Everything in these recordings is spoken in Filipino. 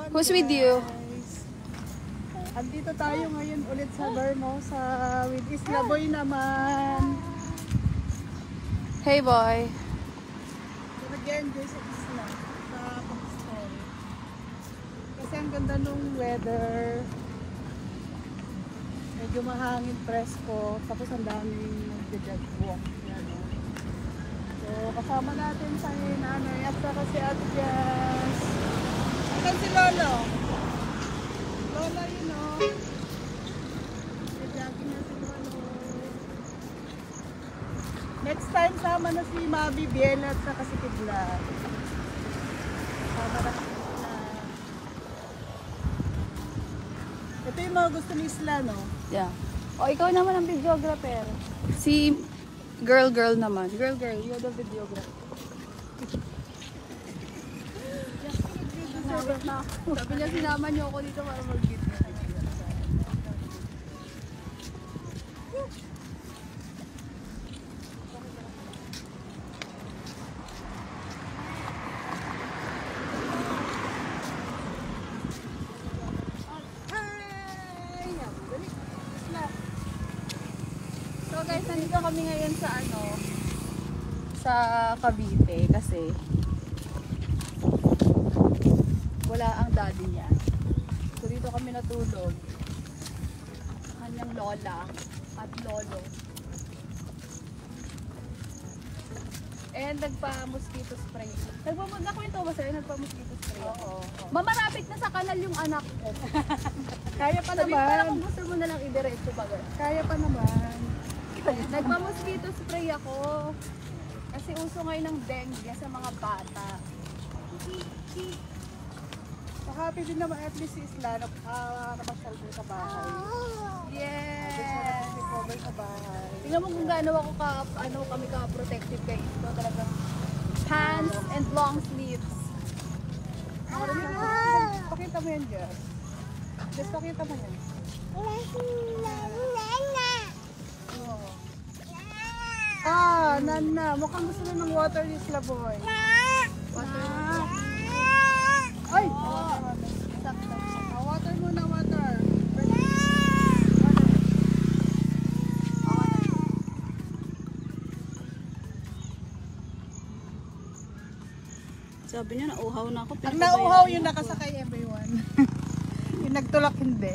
Who's with you? Andito tayo ngayon ulit sa Vernosa with Isla Boy naman. Hey boy. Nag-enjoy sa isla sa pag-story. Kasi ang ganda nung weather. Medyo mahangin, presko. Tapos ang daming nag-jog walk. So kasama natin sa nanay at saka si Ate Jess. Akan si Lolo. Lola, you know. Nag-jogging na si Lolo. Next time sama na si Mabi Biel at saka si Kidla. Sama na si Kidla. Ito yung mga gusto ni Isla, no? Yeah. O, ikaw naman ang videographer. Si girl naman. Girl, you're the videographer. Sabi niya sinama niyo ako dito para mag-video. So guys, nandito kami ngayon sa sa Cavite kasi wala ang daddy niya. So dito kami natulog. Kanyang lola at lolo. And nagpa-mosquito spray. Nagpakwento ba sa'yo? Nagpa-mosquito spray. Oo. Mamarapit na sa kanal yung anak ko. Kaya pa Sabi naman. pala kung gusto mo na lang idiretso ba? Kaya pa naman. Nagpa-mosquito spray ako. Kasi uso ngayon ng dengue sa mga bata. So happy din naman at least si Isla napasyal din sa bahay. Yes! Recover sa bahay. Tingnan mo kung gaano ako kami ka-protective guys. Ito talagang pants and long sleeves. Pakita mo yan, Jess. Jess, pakita mo yan. Nana. Mukhang gusto na ng water ni Isla Boy. Water. Ay! Sakto. Water muna, water. Sabi niya nauhaw na ako. Ang nauhaw yung nakasakay everyone. Yung nagtulak hindi.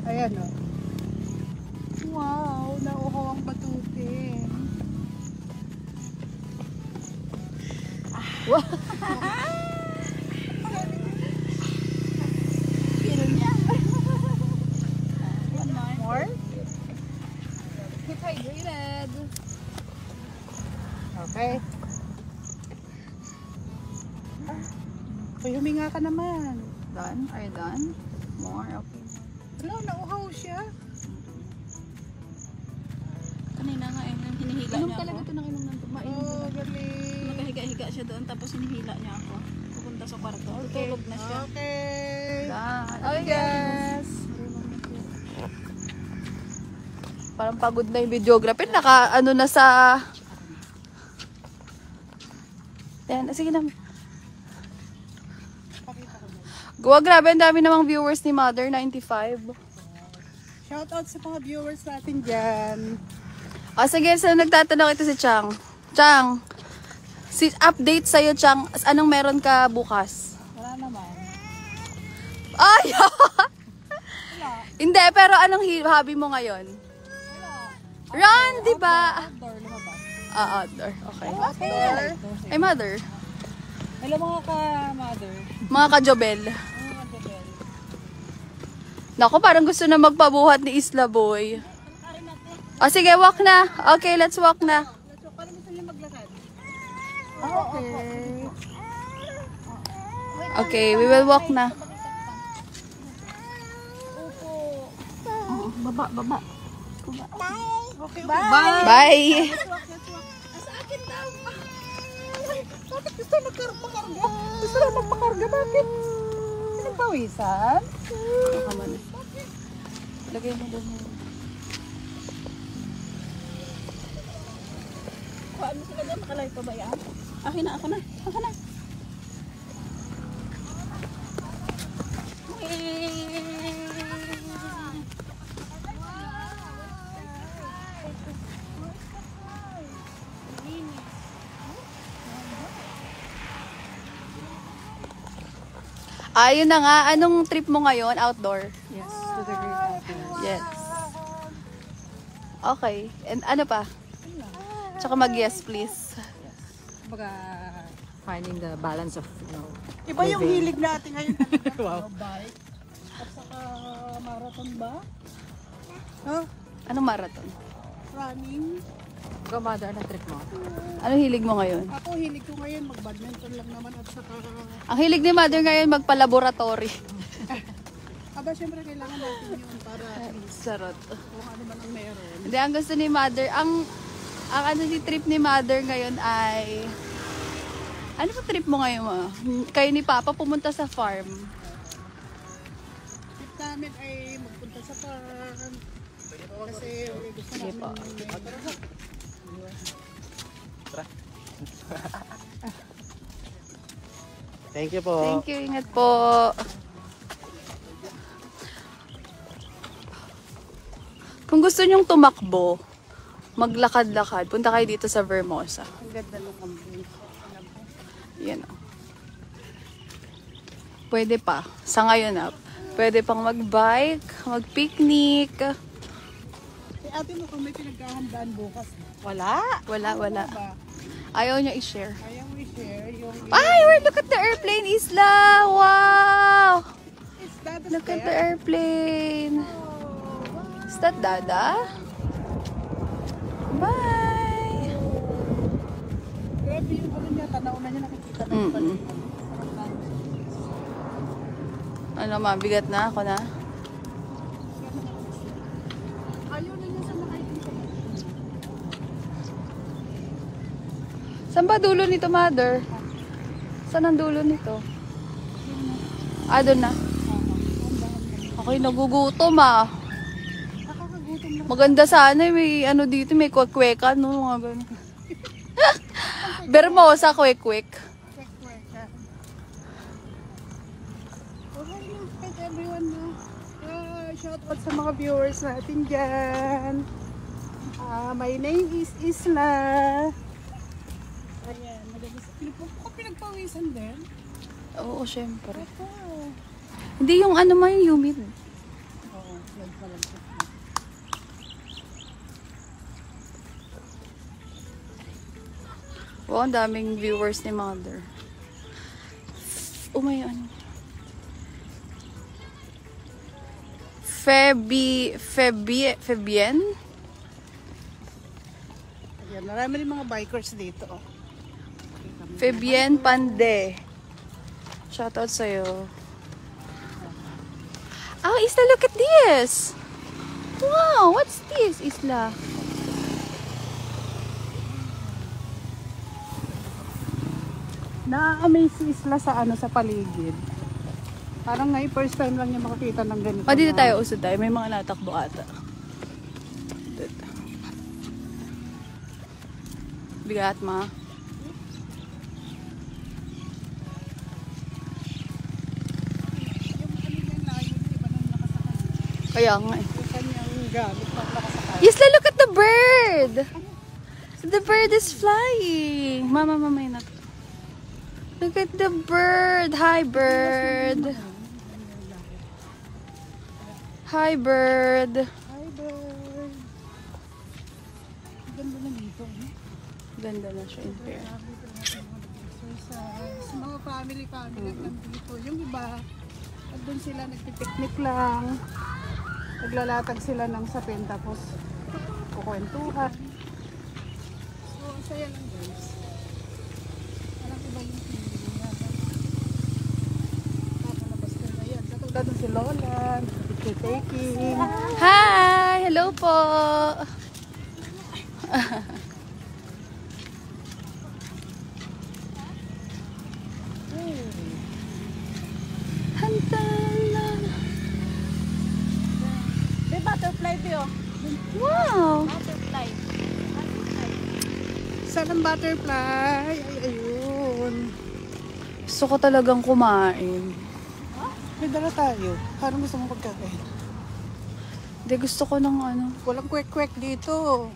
Ayan o. Wow, nauhaw ang batutin. Wow! Pino niya. More? Keep hydrated. Okay. Uy, huminga ka naman. Done? Are you done? More? Okay. Hello, nauhaw siya. Kanina nga hinihila Inom niya talaga ako. ito ng inom ng mainom. Oh, galing. Nakahiga-higa siya doon tapos hinihila niya ako. Pupunta sa kwarto. Tutulog na siya. Okay. Done. Okay, guys. Parang pagod na yung videographer. Naka na sa... Yan, sige na. Gawa, grabe, ang dami namang viewers ni Mother, 95. Shout out sa mga viewers natin dyan. Sige, sa nagtatanong ito si Chang. Chang, update sa'yo, Chang. Anong meron ka bukas? Wala naman. Ay! Hindi, pero anong hobby mo ngayon? Run, di ba? Outdoor, lumabas. Outdoor. Okay. Outdoor. Ay, Mother. Hello mga ka-mother. Mga kajobel. Naku, parang gusto na magpabuhat ni Isla Boy. Sige, walk na. Okay, let's walk na. Paano gusto niyo maglakad? Okay. Okay, we will walk na. Baba. Okay, Bye! Sa akin daw. Bakit gusto magpakarga? Gusto na magpakarga. Bakit? Pinagpawisan? Lagay mo doon. Kuhaan mo sila doon. Nakalive pa ba yan? Ako na. Ayun na nga, anong trip mo ngayon? Outdoor? Yes, to the Great Outdoors. Yes. Okay. And ano pa? Tsaka mag-yes, please. Kumbaga, finding the balance of, Iba yung living. hilig natin ngayon. Wow. Bike. At saka marathon ba? Huh? Anong marathon? Running. Ikaw, mother, anong trip mo? Anong hilig mo ngayon? Ako hilig ko ngayon mag-badminton lang naman at saka Ang hilig ni Mother ngayon magpa-laboratory. aba syempre kailangan natin yun para at least Sarot. kung ano man ang meron. Hindi, ang gusto ni Mother, ang ano si trip ni Mother ngayon ay... Ano ba trip mo ngayon, ma? Kayo ni Papa pumunta sa farm. Trip namin ay magpunta sa farm. Kasi gusto Sige namin po. Thank you po. Thank you, ingat po. Kung gusto nyong tumakbo, maglakad-lakad, punta kayo dito sa Vermosa. Ang ganda ng ambience. Yan o. Pwede pa. Sa ngayon na. Pwede pang mag-bike, mag-picnic. Si ate mo kung may pinagkahandaan bukas. Wala. Wala. Ba? Ayaw niya i-share. Ayaw mo i-share yung... Ay, look at the airplane, Isla! Wow! Is that a Look at the step? airplane. Is that Dada? Bye! Grabe yung ano niya, tanaw na niya nakikita na yung Mm-mm. Ano, mabigat na ako na. Ayaw na niya sa nakikita. Saan ba dulo nito, Mother? Saan ang dulo nito? Ah, doon na. Okay, nagugutom ah. Nakakagutom na. Maganda sana may ano dito, may kwek-kwekan, no? Mga ganun. Vermosa, kwek-kwek. Kwek-kweka. Okay na, kahit everyone na. Shout out sa mga viewers natin dyan. My name is Isla. Ayan, pinagpawisan din. Oo, syempre. Ito. Hindi yung ano man, yung humid. Oo, yan pa lang. Wow, ang daming viewers ni Mother. Oh, may ano. Febien? Ayan, marami rin mga bikers dito. Oh. Febien Pande. Shoutout sa'yo. Oh, Isla, look at this! Wow, what's this, Isla? Na-amaze si Isla sa ano sa paligid. Parang ngayon first time lang niya makakita ng ganito. Oh, dito na- tayo, usod tayo. May mga natakbo ata. Dito. Bigat, ma. Yung ano yung layo, di ba nung nakasakay? Kaya nga eh. Yung kanyang gamit nung nakasakay. Isla, look at the bird! The bird is flying. Mama, yun na. Look at the bird. Hi, bird. Hi, bird. Hi, bird. Ganda na dito. Ganda na siya in pair. Sa mga family lang nandito. Yung iba, doon sila nagpipiknik lang. Naglalatag sila ng sapin tapos kukwentuhan. So, saya lang guys. Alam ko ba yung feeling niya? Tatalabas ka na yan. Katulad ng si Lola, nagpipik-taking. Hi! Hello po! Hantalan. May butterfly tayo. Wow! Butterfly. Saan ang butterfly? Ay, ayun. Gusto ko talagang kumain. May dala tayo. Parang gusto mong pagkain. Hindi, gusto ko ng ano. Walang kwek-kwek dito.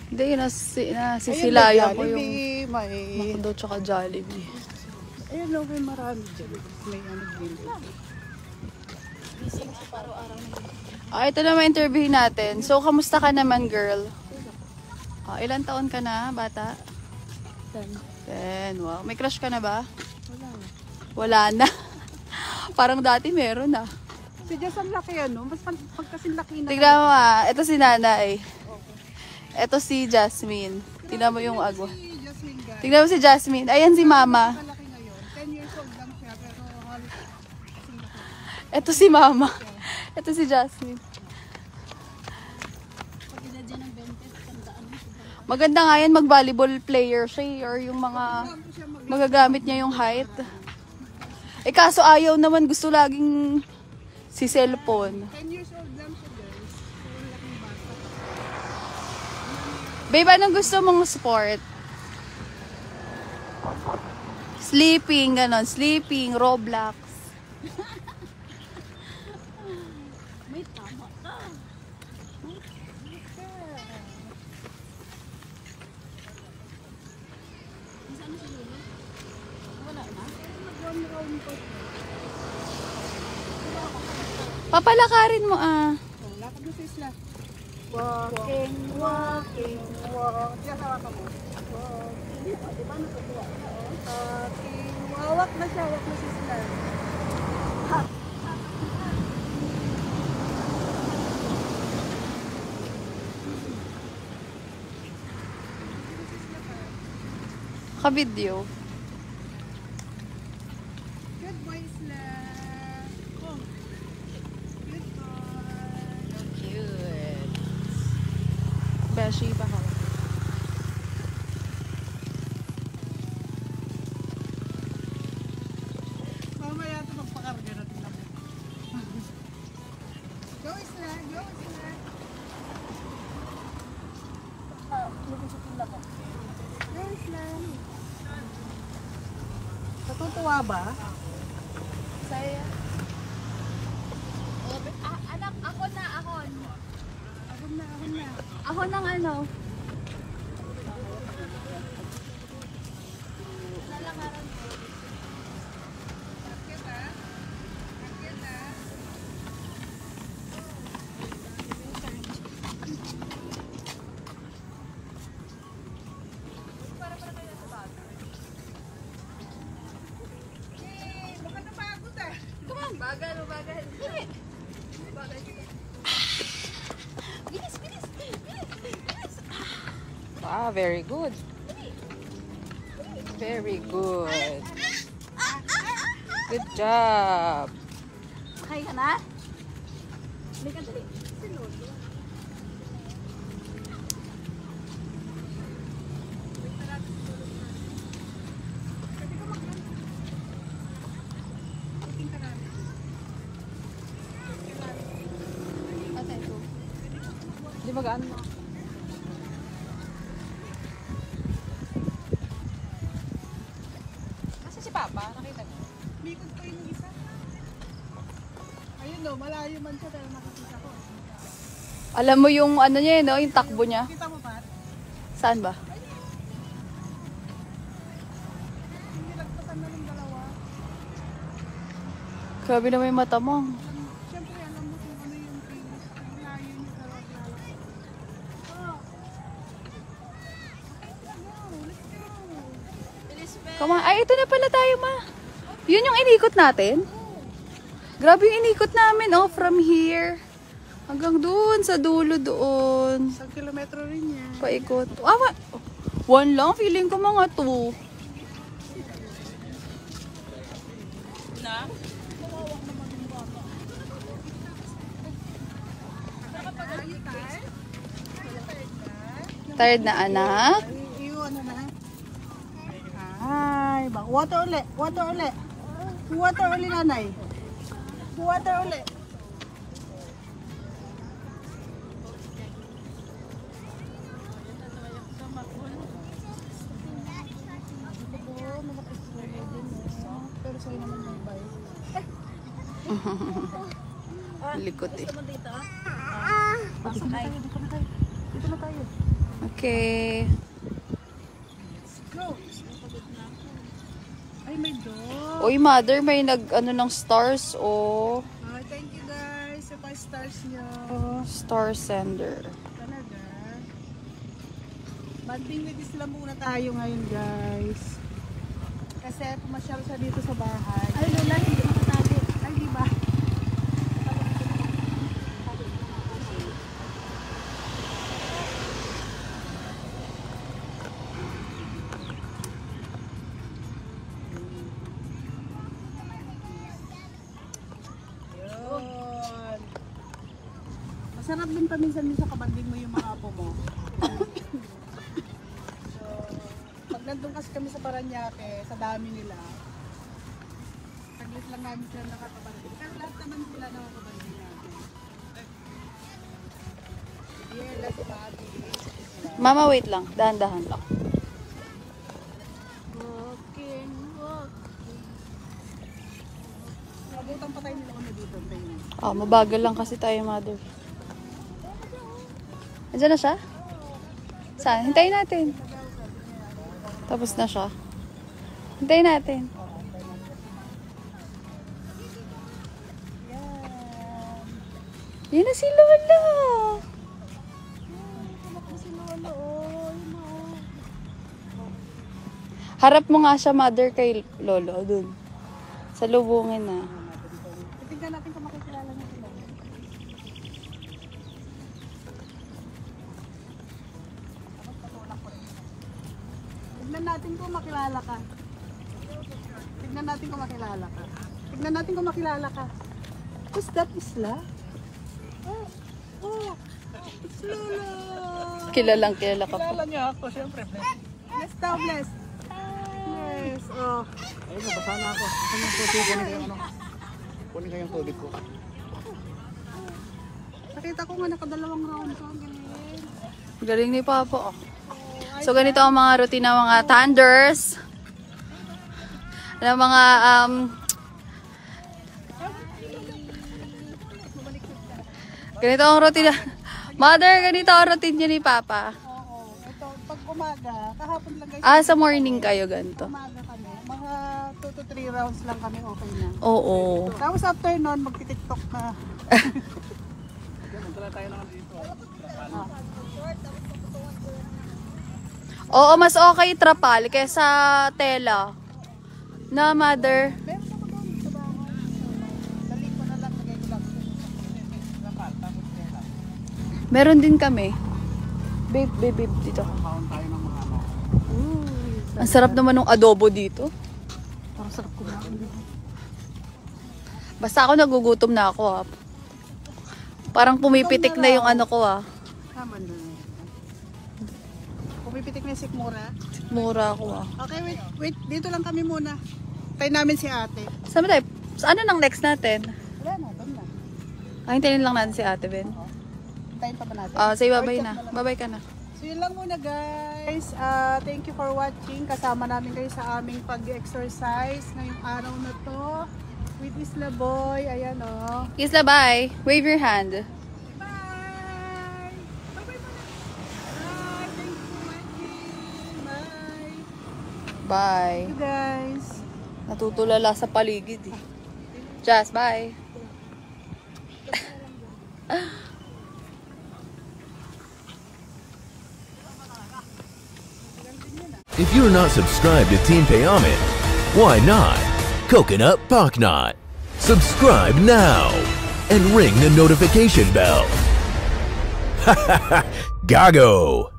Hindi, nasisilayan ko yung Jollibee, may... McDo tsaka Jollibee. Ayan, no, may marami dyan. May ano din. Ito naman interview natin. So, kamusta ka naman, girl? Ilan taon ka na, bata? 10. Wow. May crush ka na ba? Wala na. Parang dati meron na. Si Jess ang laki ano, mas pagkasin laki na. Tignan mo ito si Nanay. Ito si Jasmine. Tignan mo yung agwa. Si Jasmine guys, Tignan mo si Jasmine. Ayan si Mama. malaki ngayon. 10 years old lang siya, pero halos kasing laki. Ito si Mama. Ito si Jasmine. Maganda nga yan mag-volleyball player siya or yung mga magagamit niya yung height. Kaso ayaw naman, gusto laging si cellphone. 10 years old lang siya guys. So, laking bata. Babe, anong gusto mong sport? Sleeping, ganon. Sleeping, Roblox. May tama ka. Saan si Lulu? Wala na? Papalakarin mo Lakad mo sa isla. Walking, walking, walk. Diyan sa waka mo. Walking. Di ba natutuwa ka? Walking. Wawak na siya, wak na sa isla. Ka-video. Good boy, isla. Oh. Good boy. Cute. Beshi pa ka. Mamaya ito magpakarga natin lang. Go isla, go isla. Go isla. Natutuwa ba? Saya. Anak, ako na, akon. Ahon na, ahon na. Ako ng ano? Baka napagod ah. Bagal. Wow, very good. Very good. Good job. Okay ka na? Hindi ka dali. Di magaan. Kasi si Papa, nakita ko. Likod ko yung isa. Ayun no, malayo man siya pero nakikita ko. Alam mo yung ano niya, no? Yung takbo niya. Kita mo ba? Saan ba? Hindi nagpasan na ng dalawa. Grabe naman yung mata mo. Siyempre alam mo kung ano yung kilos. Ang layo niya dalawa lalaki. Oh. Let's go. Come on. Ay, ito na pala tayo, ma. Yun yung inikot natin? Grabe yung inikot namin, oh. From here. Hanggang doon, sa dulo doon. 1 kilometro rin yan. Paikot. One lang. Feeling ko mga 2. Tired na, anak? Iyon ano na. Ay, ba. Water uli. Water uli. Water uli nanay. Water uli. Pero sa'yo naman may bike. Likot eh. Gusto mo dito? Pasakay. Dito na tayo. Okay. Go. Ay, Ay, may dog. Uy, mother, may ano ng stars, oh. Ay, thank you guys sa 5 stars nyo. Star sender. Talaga. Banding with Isla muna tayo ngayon, guys. Kasi pumasyal siya dito sa bahay. Ay, Lola, hindi makatali. Ay, di ba? Yun. Masarap din paminsan-minsan kabanding mo yung mga apo mo. So, pag nandun kasi kami sa Paranaque, sa dami nila, saglit lang namin sila nakakabanding. Pero lahat naman sila nakakabanding natin. Yeah, si Bobby. Mama, wait lang. Dahan-dahan lang. Walking, walk. Nabutan pa tayo nila kung dito. Mabagal lang kasi tayo, mother. Andiyan na siya? Saan? Hintayin natin. Tapos na siya. Hintayin natin. Yan na si Lola. Harap mo nga siya, mother, kay Lolo. Dun. Sa lubungin na. Tingnan natin kung makikilala niya sila. Tignan natin kung makilala ka. Tignan natin kung makilala ka. Tignan natin kung makilala ka. Who's that, Isla? Oh, it's Lola. Kilala ka po. Kilala niya ako, siyempre. Bless daw, bless. Yes, oh. Ayun, nabasa na ako. Kunin kayo ano. Kunin kayong tubig ko. Nakita ko nga nakadalawang round ko. Ang galing. Galing ni Papa. Oh. So, ganito ang mga routine ng mga thunders. Ng mga, ganito ang routine. Mother, ganito ang routine niya ni Papa. Oo. Ito, pag umaga, kahapon lang guys. Sa morning kayo ganito. Umaga kami. Mga 2 to 3 rounds lang kami okay na. Oo. Tapos after nun, magti-tiktok na. Magdala tayo naman dito. Oo, mas okay trapal kaysa tela. Na, mother. Meron ako doon sa bahay. Dali ko na lang, lagay ko lang. Meron din kami. Babe, dito. Kaon tayo ng mga ano. Ang sarap naman ng adobo dito. Parang sarap kumain dito. Basta ako nagugutom na ako, ah. Parang pumipitik na yung ano ko, ah. Tama na. Pumipitik na yung sikmura. Mura ako, ah. Okay, wait. Dito lang kami muna. Tayo namin si ate. Saan ba tayo? Ano nang next natin? Wala na, doon na. Hintayin lang natin si Ate Ben. Tayo pa ba natin? Say bye-bye na. Bye-bye ka na. So yun lang muna guys. Thank you for watching. Kasama namin kayo sa aming pag-exercise ngayong araw na to. With Isla Boy. Ayan o. Oh. Isla, bye. Wave your hand. Bye! Bye-bye muna. Bye! Thank you for watching. Bye! Bye. Thank you guys. Natutulala sa paligid, eh. Just, bye. If you're not subscribed to Team Payaman, why not? Coconut Pocknot. Subscribe now and ring the notification bell. Gago!